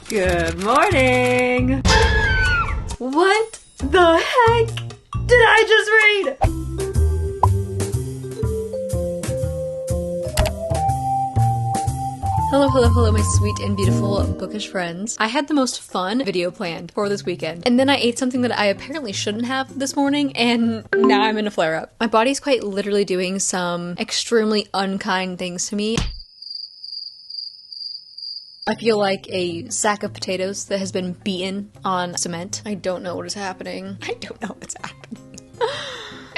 Good morning! What the heck did I just read? Hello, my sweet and beautiful bookish friends. I had the most fun video planned for this weekend, and then I ate something that I apparently shouldn't have this morning, and now I'm in a flare-up. My body's quite literally doing some extremely unkind things to me. I feel like a sack of potatoes that has been beaten on cement. I don't know what is happening.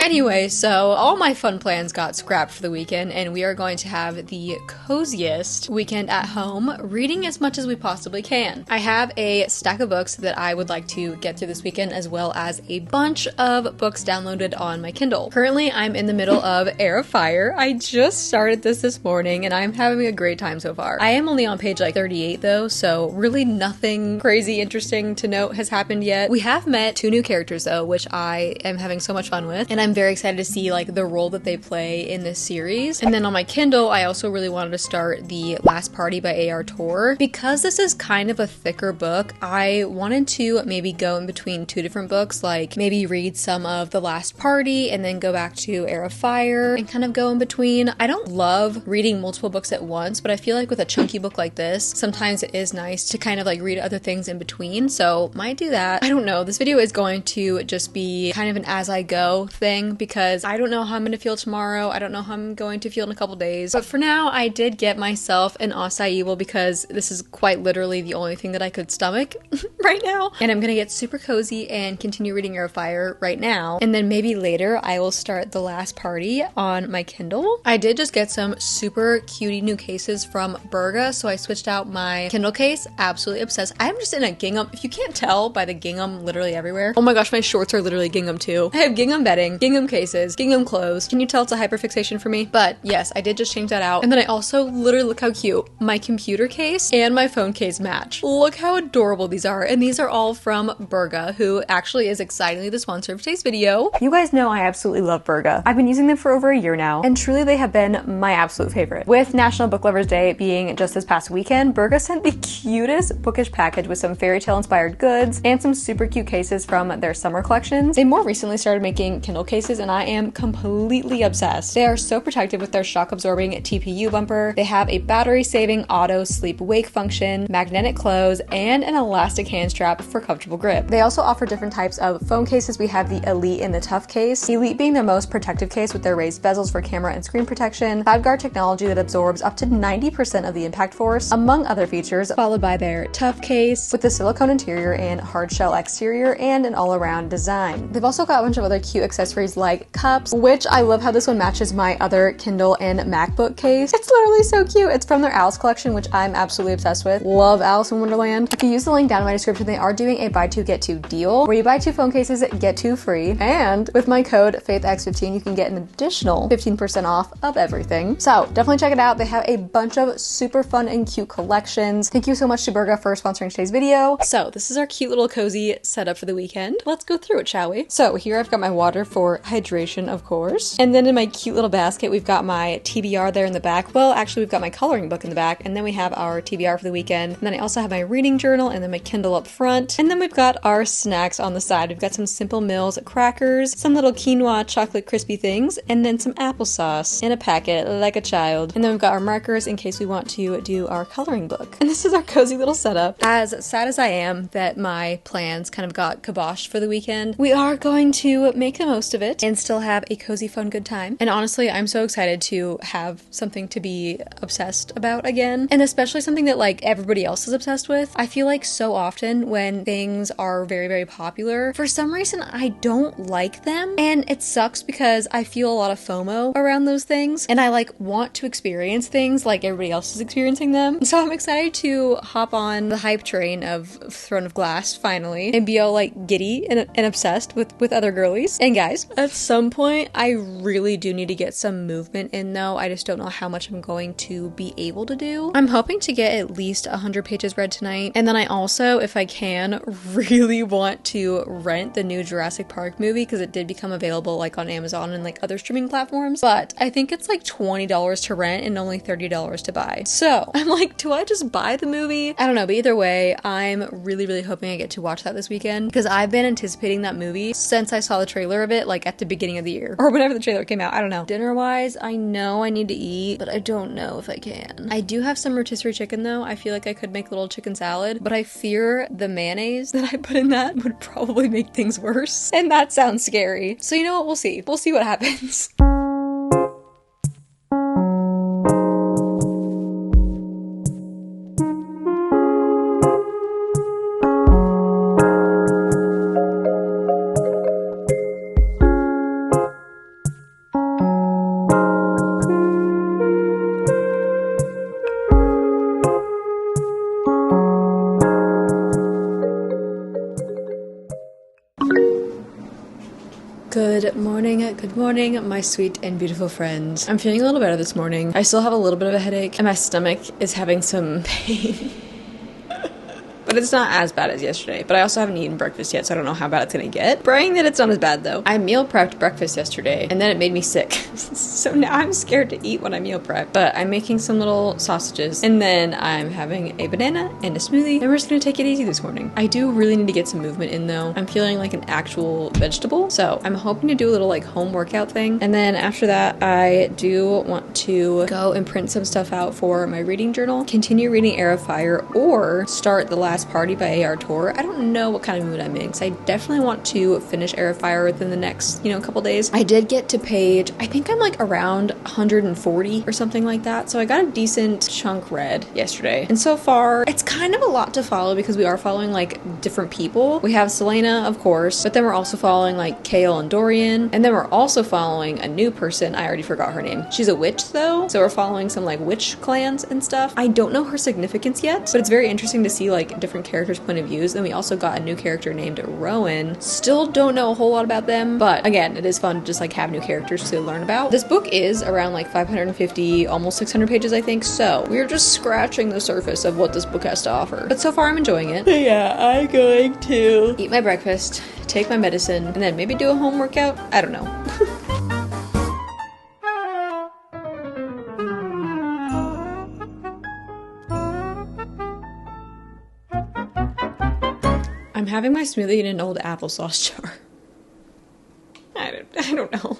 Anyway, so all my fun plans got scrapped for the weekend, and we are going to have the coziest weekend at home, reading as much as we possibly can. I have a stack of books that I would like to get through this weekend, as well as a bunch of books downloaded on my Kindle. Currently, I'm in the middle of Heir of Fire. I just started this morning, and I'm having a great time so far. I am only on page like 38 though, so really nothing crazy interesting to note has happened yet. We have met 2 new characters though, which I am having so much fun with, and I'm very excited to see like the role that they play in this series. And then on my Kindle, I also really wanted to start The Last Party by A.R. Torre. Because this is kind of a thicker book, I wanted to maybe go in between 2 different books, like maybe read some of The Last Party and then go back to Heir of Fire and kind of go in between. I don't love reading multiple books at once, but I feel like with a chunky book like this, sometimes it is nice to kind of like read other things in between, so might do that. I don't know. This video is going to just be kind of an as I go thing because I don't know how I'm going to feel tomorrow. I don't know how I'm going to feel in a couple days. But for now, I did get myself an acai bowl because this is quite literally the only thing that I could stomach right now. And I'm going to get super cozy and continue reading Heir of Fire right now. And then maybe later I will start The Last Party on my Kindle. I did just get some super cutie new cases from Berga, so I switched out my Kindle case. Absolutely obsessed. I'm just in a gingham. If you can't tell by the gingham literally everywhere. Oh my gosh, my shorts are literally gingham too. I have gingham bedding, gingham cases, gingham clothes. Can you tell it's a hyperfixation for me? But yes, I did just change that out. And then I also literally, look how cute. My computer case and my phone case match. Look how adorable these are. And these are all from Berga, who actually is excitingly the sponsor of today's video. You guys know I absolutely love Berga. I've been using them for over a year now, and truly they have been my absolute favorite. With National Book Lovers Day being just this past weekend, Berga sent the cutest bookish package with some fairy tale inspired goods and some super cute cases from their summer collections. They more recently started making Kindle cases, and I am completely obsessed. They are so protective with their shock absorbing TPU bumper. They have a battery saving auto sleep wake function, magnetic close, and an elastic hand strap for comfortable grip. They also offer different types of phone cases. We have the Elite and the Tough case. Elite being their most protective case with their raised bezels for camera and screen protection, FibGuard technology that absorbs up to 90% of the impact force, among other features, followed by their Tough case with the silicone interior and hard shell exterior and an all-around design. They've also got a bunch of other cute accessories like cups, which I love how this one matches my other Kindle and MacBook case. It's literally so cute. It's from their Alice collection, which I'm absolutely obsessed with. Love Alice in Wonderland. If you use the link down in my description, they are doing a buy 2 get 2 deal where you buy 2 phone cases, get 2 free. And with my code FAITHX15, you can get an additional 15% off of everything. So definitely check it out. They have a bunch of super fun and cute collections. Thank you so much to Berga for sponsoring today's video. So this is our cute little cozy setup for the weekend. Let's go through it, shall we? So here I've got my water for hydration, of course. And then in my cute little basket, we've got my TBR there in the back. Well, actually, we've got my coloring book in the back, and then we have our TBR for the weekend. And then I also have my reading journal and then my Kindle up front. And then we've got our snacks on the side. We've got some Simple Mills crackers, some little quinoa chocolate crispy things, and then some applesauce in a packet like a child. And then we've got our markers in case we want to do our coloring book. And this is our cozy little setup. As sad as I am that my plans kind of got kiboshed for the weekend, we are going to make the most of it and still have a cozy, fun, good time. And honestly, I'm so excited to have something to be obsessed about again, and especially something that like everybody else is obsessed with. I feel like so often when things are very, very popular, for some reason I don't like them, and it sucks because I feel a lot of FOMO around those things, and I like want to experience things like everybody else is experiencing them. So I'm excited to hop on the hype train of Throne of Glass finally and be all like giddy and obsessed with other girlies and guys. At some point, I really do need to get some movement in though. I just don't know how much I'm going to be able to do. I'm hoping to get at least 100 pages read tonight. And then I also, if I can, really want to rent the new Jurassic Park movie because it did become available like on Amazon and like other streaming platforms. But I think it's like $20 to rent and only $30 to buy. So I'm like, do I just buy the movie? I don't know, but either way, I'm really hoping I get to watch that this weekend because I've been anticipating that movie since I saw the trailer of it like at the beginning of the year or whenever the trailer came out. I don't know. Dinner wise, I know I need to eat, but I don't know if I can. I do have some rotisserie chicken though. I feel like I could make a little chicken salad, but I fear the mayonnaise that I put in that would probably make things worse. And that sounds scary. So you know what? We'll see. We'll see what happens. Good morning, my sweet and beautiful friends. I'm feeling a little better this morning. I still have a little bit of a headache and my stomach is having some pain. But it's not as bad as yesterday. But I also haven't eaten breakfast yet, so I don't know how bad it's gonna get. Praying that it's not as bad though. I meal prepped breakfast yesterday, and then it made me sick. So now I'm scared to eat when I meal prep. But I'm making some little sausages, and then I'm having a banana and a smoothie, and we're just gonna take it easy this morning. I do really need to get some movement in though. I'm feeling like an actual vegetable, so I'm hoping to do a little like home workout thing. And then after that, I do want to go and print some stuff out for my reading journal, continue reading Air of Fire, or start The Last Party by A.R. Torre. I don't know what kind of mood I'm in, because I definitely want to finish Air of Fire within the next, couple days. I did get to page, I think I'm like around 140 or something like that, so I got a decent chunk read yesterday. And so far, it's kind of a lot to follow because we are following like different people. We have Selena, of course, but then we're also following like Kale and Dorian, and then we're also following a new person. I already forgot her name. She's a witch though, so we're following some like witch clans and stuff. I don't know her significance yet, but it's very interesting to see like different characters' point of views. And we also got a new character named Rowan. Still don't know a whole lot about them, but again, it is fun to just like have new characters to learn about. This book is around like 550, almost 600 pages, I think, so we're just scratching the surface of what this book has to offer. But so far I'm enjoying it. But yeah, I'm going to eat my breakfast, take my medicine, and then maybe do a home workout. I don't know. I'm having my smoothie in an old applesauce jar. I don't know.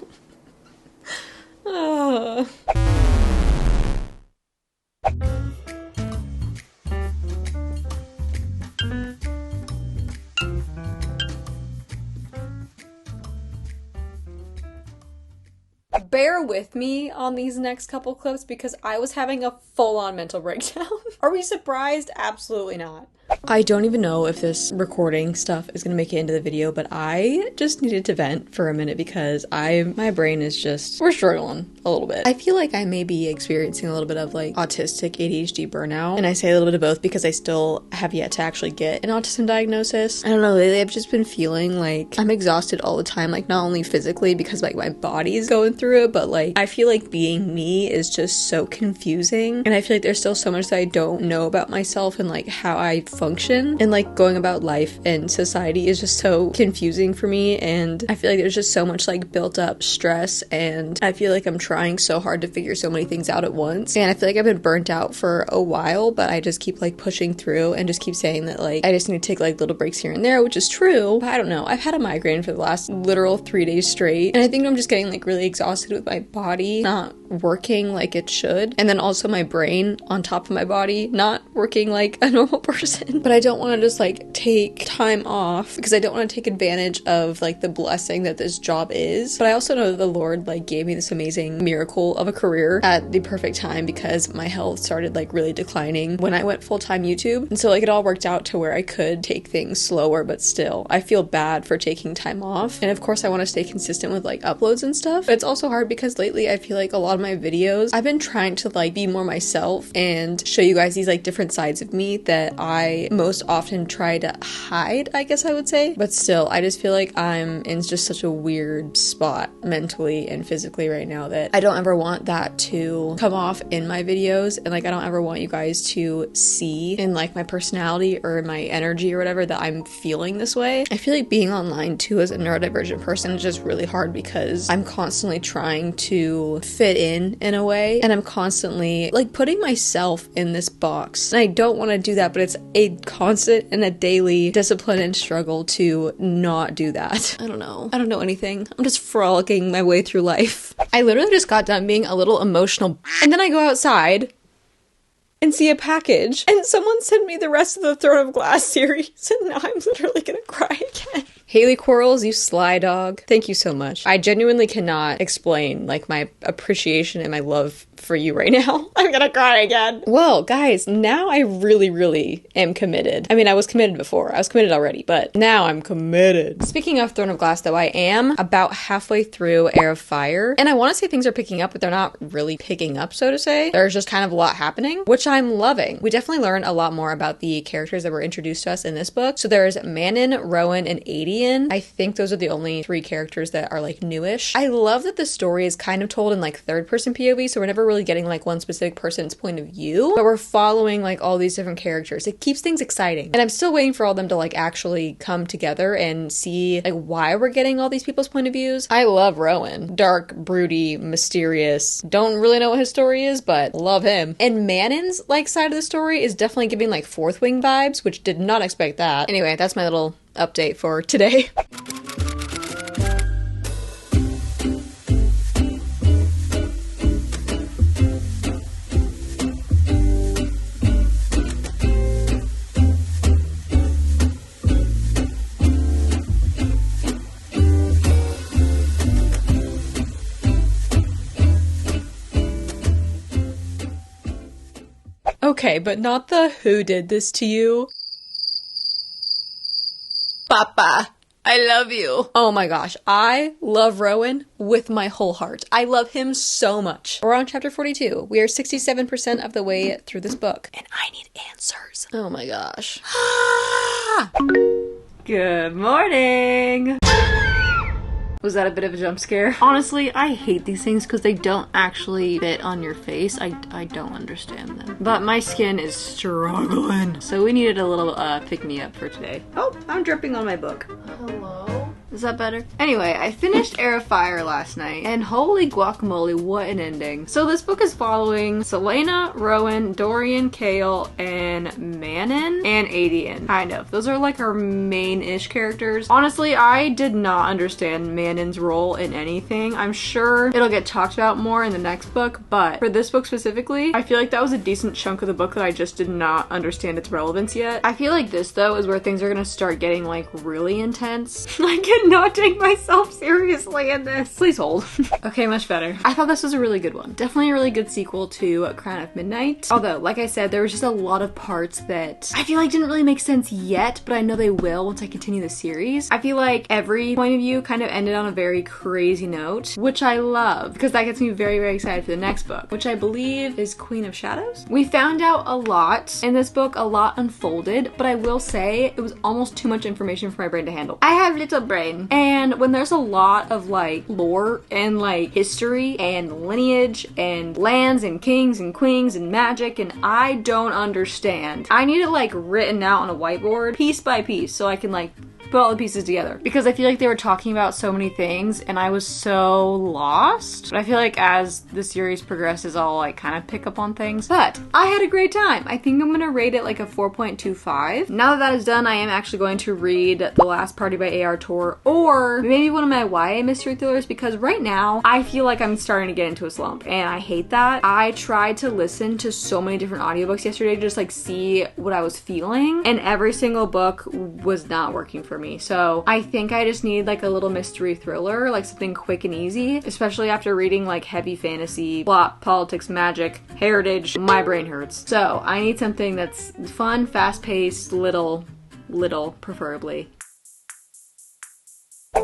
Bear with me on these next couple clips because I was having a full-on mental breakdown. Are we surprised? Absolutely not. I don't even know if this recording stuff is gonna make it into the video, but I just needed to vent for a minute because my brain is just, we're struggling a little bit. I feel like I may be experiencing a little bit of like autistic ADHD burnout, and I say a little bit of both because I still have yet to actually get an autism diagnosis. I don't know, lately I've just been feeling like I'm exhausted all the time, like not only physically because like my body's going through it, but like I feel like being me is just so confusing, and I feel like there's still so much that I don't know about myself and like how I function, and like going about life and society is just so confusing for me, and I feel like there's just so much like built up stress, and I feel like I'm trying so hard to figure so many things out at once, and I feel like I've been burnt out for a while, but I just keep like pushing through and just keep saying that like I just need to take like little breaks here and there, which is true, but I don't know. I've had a migraine for the last literal 3 days straight, and I think I'm just getting like really exhausted with my body not working like it should, and then also my brain on top of my body not working like a normal person. But I don't want to just like take time off because I don't want to take advantage of like the blessing that this job is, but I also know that the Lord like gave me this amazing miracle of a career at the perfect time because my health started like really declining when I went full-time YouTube, and so like it all worked out to where I could take things slower, but still I feel bad for taking time off, and of course I want to stay consistent with like uploads and stuff, but it's also hard because lately I feel like a lot of on my videos, I've been trying to like be more myself and show you guys these like different sides of me that I most often try to hide, I guess I would say. But still, I just feel like I'm in just such a weird spot mentally and physically right now that I don't ever want that to come off in my videos, and like I don't ever want you guys to see in like my personality or my energy or whatever that I'm feeling this way. I feel like being online too as a neurodivergent person is just really hard because I'm constantly trying to fit in a way, and I'm constantly like putting myself in this box, and I don't want to do that, but it's a constant and a daily discipline and struggle to not do that. I don't know anything. I'm just frolicking my way through life. I literally just got done being a little emotional, and then I go outside and see a package, and someone sent me the rest of the Throne of Glass series, and now I'm literally gonna cry again. Haley Quarles, you sly dog. Thank you so much. I genuinely cannot explain like my appreciation and my love for you right now. I'm gonna cry again. Well, guys, now I really am committed. I mean, I was committed before. I was committed already, but now I'm committed. Speaking of Throne of Glass, though, I am about halfway through Heir of Fire, and I want to say things are picking up, but they're not really picking up, so to say. There's just kind of a lot happening, which I'm loving. We definitely learn a lot more about the characters that were introduced to us in this book. So there's Manon, Rowan, and Adian. I think those are the only 3 characters that are like newish. I love that the story is kind of told in like third-person POV, so we're never really getting like one specific person's point of view, but we're following like all these different characters. It keeps things exciting, and I'm still waiting for all them to like actually come together and see like why we're getting all these people's point of views. I love Rowan. Dark, broody, mysterious. Don't really know what his story is, but love him. And Manon's like side of the story is definitely giving like Fourth Wing vibes, which did not expect that. Anyway, that's my little update for today. Okay, but not the who did this to you. Papa, I love you. Oh my gosh, I love Rowan with my whole heart. I love him so much. We're on chapter 42. We are 67% of the way through this book, and I need answers. Oh my gosh. Good morning. Was that a bit of a jump scare? Honestly, I hate these things because they don't actually fit on your face. I don't understand them. But my skin is struggling. So we needed a little pick-me-up for today. Oh, I'm dripping on my book. Hello? Is that better? Anyway, I finished Heir of Fire last night, and holy guacamole, what an ending. So this book is following Selena, Rowan, Dorian, Kale, and Manon, and Adian. Kind of. Those are like our main-ish characters. Honestly, I did not understand Manon's role in anything. I'm sure it'll get talked about more in the next book, but for this book specifically, I feel like that was a decent chunk of the book that I just did not understand its relevance yet. I feel like this, though, is where things are gonna start getting like really intense. I cannot take myself seriously in this. Please hold. Okay, much better. I thought this was a really good one. Definitely a really good sequel to Crown of Midnight. Although, like I said, there was just a lot of parts that I feel like didn't really make sense yet, but I know they will once I continue the series. I feel like every point of view kind of ended on a very crazy note, which I love because that gets me very excited for the next book, which I believe is Queen of Shadows. We found out a lot in this book, a lot unfolded, but I will say it was almost too much information for my brain to handle. I have little brain, and when there's a lot of like lore and like history and lineage and lands and kings and queens and magic and I don't understand, I need it like written out on a whiteboard piece by piece so I can like put all the pieces together, because I feel like they were talking about so many things and I was so lost. But I feel like as the series progresses, I'll like kind of pick up on things. But I had a great time. I think I'm gonna rate it like a 4.25. Now that that is done, I am actually going to read The Last Party by A.R. Tor, or maybe one of my YA mystery thrillers, because right now I feel like I'm starting to get into a slump and I hate that. I tried to listen to so many different audiobooks yesterday to just like see what I was feeling, and every single book was not working for me. So I think I just need like a little mystery thriller, like something quick and easy, especially after reading like heavy fantasy, plot, politics, magic, heritage. My brain hurts. So I need something that's fun, fast-paced, little preferably.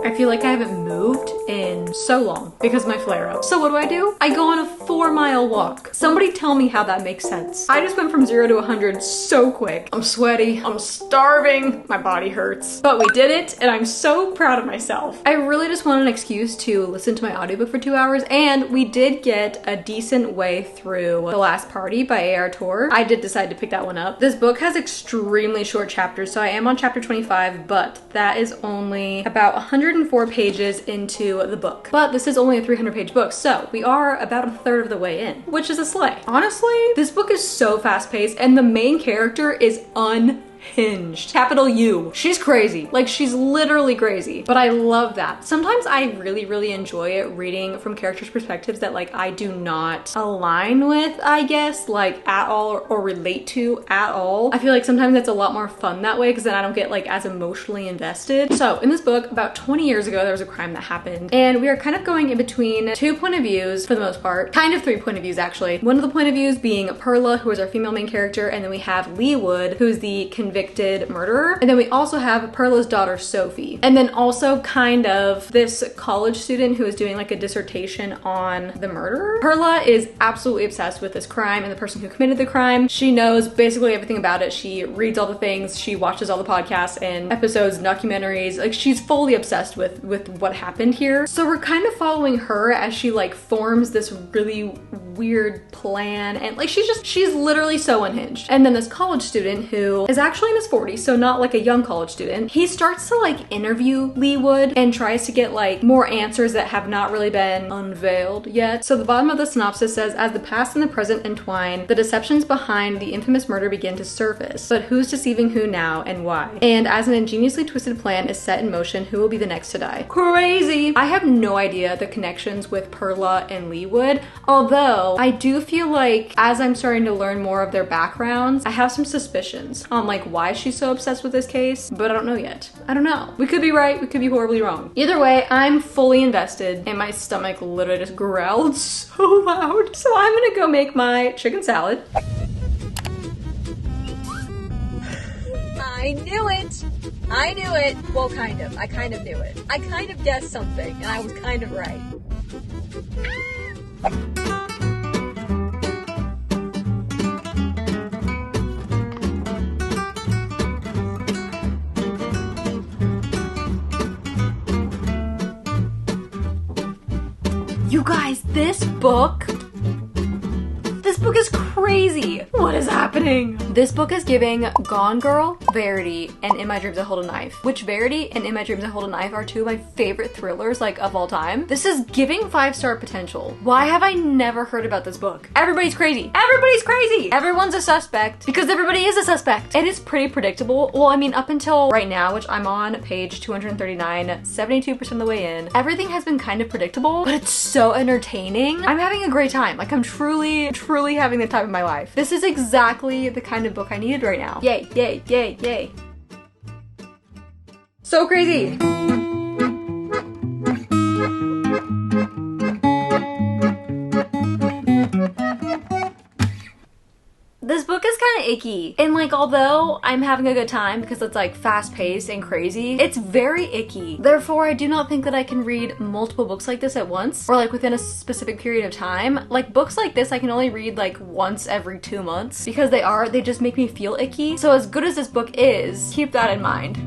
I feel like I haven't moved in so long because of my flare-up. So what do? I go on a 4-mile walk. Somebody tell me how that makes sense. I just went from 0 to 100 so quick. I'm sweaty, I'm starving, my body hurts. But we did it, and I'm so proud of myself. I really just wanted an excuse to listen to my audiobook for 2 hours, and we did get a decent way through The Last Party by A.R. Tor. I did decide to pick that one up. This book has extremely short chapters, so I am on chapter 25, but that is only about 104 pages into the book. But this is only a 300-page book, so we are about a third of the way in, which is a slay. Honestly, this book is so fast-paced, and the main character is unhinged. Capital U. She's crazy. Like, she's literally crazy. But I love that. Sometimes I really enjoy it reading from characters' perspectives that like I do not align with, I guess, like at all or relate to at all. I feel like sometimes that's a lot more fun that way because then I don't get like as emotionally invested. So in this book, about 20 years ago, there was a crime that happened, and we are kind of going in between 2 point of views for the most part. Kind of 3 point of views, actually. One of the point of views being Perla, who is our female main character, and then we have Lee Wood, who's the convicted murderer. And then we also have Perla's daughter, Sophie. And then also kind of this college student who is doing like a dissertation on the murderer. Perla is absolutely obsessed with this crime and the person who committed the crime. She knows basically everything about it. She reads all the things, she watches all the podcasts and episodes, documentaries. Like, she's fully obsessed with what happened here. So we're kind of following her as she like forms this really weird plan, and like she's literally so unhinged. And then this college student who is actually in his 40s, so not like a young college student, he starts to like interview Lee Wood and tries to get like more answers that have not really been unveiled yet. So the bottom of the synopsis says, as the past and the present entwine, the deceptions behind the infamous murder begin to surface. But who's deceiving who now and why? And as an ingeniously twisted plan is set in motion, who will be the next to die? Crazy! I have no idea the connections with Perla and Lee Wood, although I do feel like as I'm starting to learn more of their backgrounds, I have some suspicions on like why she's so obsessed with this case, but I don't know yet. I don't know. We could be right, we could be horribly wrong. Either way, I'm fully invested, and my stomach literally just growled so loud. So I'm gonna go make my chicken salad. I knew it! I knew it! Well, kind of. I kind of knew it. I kind of guessed something, and I was kind of right. You guys, this book is crazy. What is happening? This book is giving Gone Girl, Verity, and In My Dreams I Hold a Knife, which Verity and In My Dreams I Hold a Knife are 2 of my favorite thrillers like of all time. This is giving 5-star potential. Why have I never heard about this book? Everybody's crazy. Everybody's crazy. Everyone's a suspect because everybody is a suspect. And it's pretty predictable. Well, I mean, up until right now, which I'm on page 239, 72% of the way in, everything has been kind of predictable, but it's so entertaining. I'm having a great time. Like, I'm truly having the time of my life. This is exactly the kind of book I needed right now. Yay, yay, yay, yay. So crazy. This book is kind of icky, and like although I'm having a good time because it's like fast-paced and crazy, it's very icky. Therefore, I do not think that I can read multiple books like this at once or like within a specific period of time. Like books like this I can only read like once every 2 months because they just make me feel icky. So as good as this book is, keep that in mind.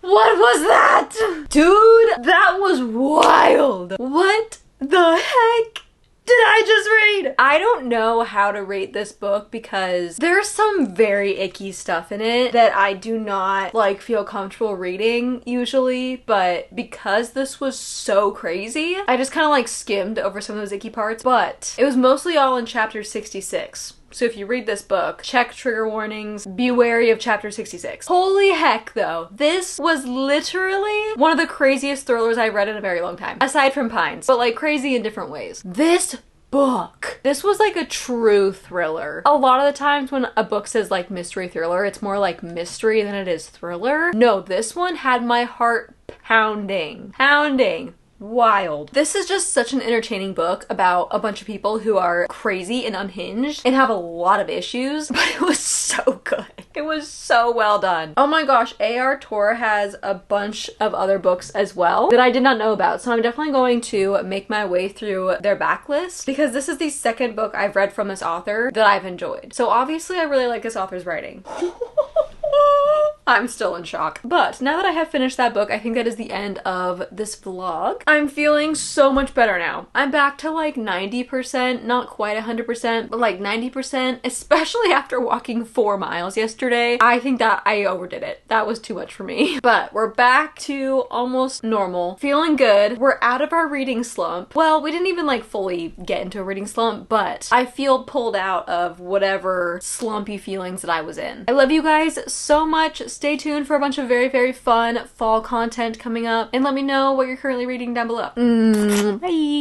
What was that? Dude, that was wild. What the heck did I just read? I don't know how to rate this book because there's some very icky stuff in it that I do not like feel comfortable reading usually, but because this was so crazy, I just kind of like skimmed over some of those icky parts, but it was mostly all in chapter 66. So if you read this book, check trigger warnings, be wary of chapter 66. Holy heck though, this was literally one of the craziest thrillers I've read in a very long time. Aside from Pines, but like crazy in different ways. This was like a true thriller. A lot of the times when a book says like mystery thriller, it's more like mystery than it is thriller. No, this one had my heart pounding. Wild. This is just such an entertaining book about a bunch of people who are crazy and unhinged and have a lot of issues, but it was so good. It was so well done. Oh my gosh, A.R. Torre has a bunch of other books as well that I did not know about, so I'm definitely going to make my way through their backlist because this is the second book I've read from this author that I've enjoyed. So obviously I really like this author's writing. I'm still in shock. But now that I have finished that book, I think that is the end of this vlog. I'm feeling so much better now. I'm back to like 90%, not quite 100%, but like 90%, especially after walking 4 miles yesterday. I think that I overdid it. That was too much for me. But we're back to almost normal. Feeling good. We're out of our reading slump. Well, we didn't even like fully get into a reading slump, but I feel pulled out of whatever slumpy feelings that I was in. I love you guys so much. Stay tuned for a bunch of very, very fun fall content coming up, and let me know what you're currently reading down below. Bye!